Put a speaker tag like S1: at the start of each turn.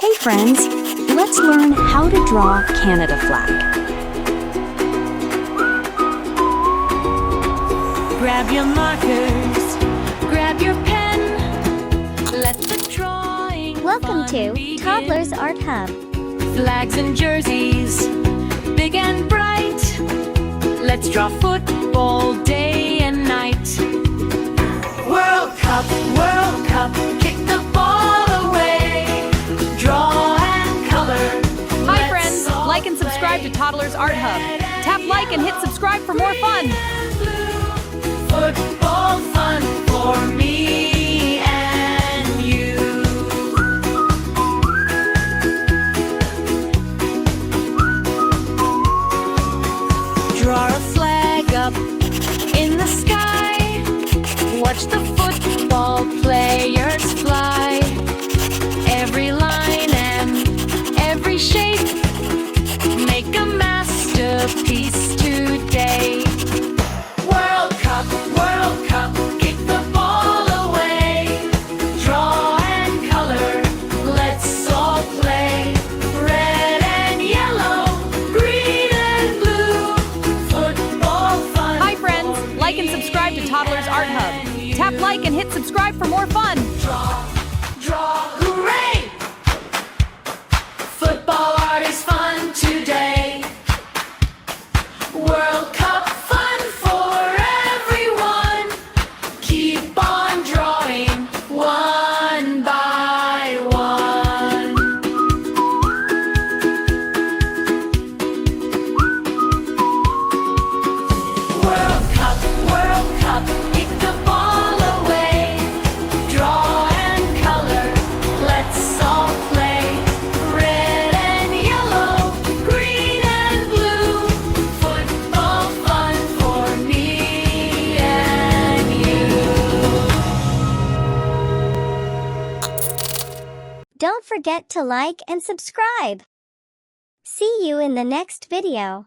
S1: Hey friends, let's learn how to draw Canada flag.
S2: Grab your markers, grab your pen, let the drawing
S3: Welcome
S2: fun
S3: to
S2: begin.
S3: Toddlers Art Hub.
S2: Flags and jerseys, big and bright. Let's draw football day and night. World Cup, kick the ball away. Draw and color.
S4: Hi friends, like and subscribe to Toddlers Art Hub. Tap like and hit subscribe for more fun.
S2: Football fun for me and you. Draw a flag up in the sky. Watch the football players fly. Every line and every shape, make a masterpiece today. World Cup, kick the ball away. Draw and color, let's all play. Red and yellow, green and blue, football fun.
S4: Hi friends, like and subscribe to Toddlers Art Hub. Tap like and hit subscribe for more fun.
S2: Draw, hooray! Football art is fun today. World Cup fun for everyone. Keep on drawing one by one. World Cup, kick the ball away. Draw and color, let's all play. Red and yellow, green and blue, football fun for me and you.
S3: Don't forget to like and subscribe. See you in the next video.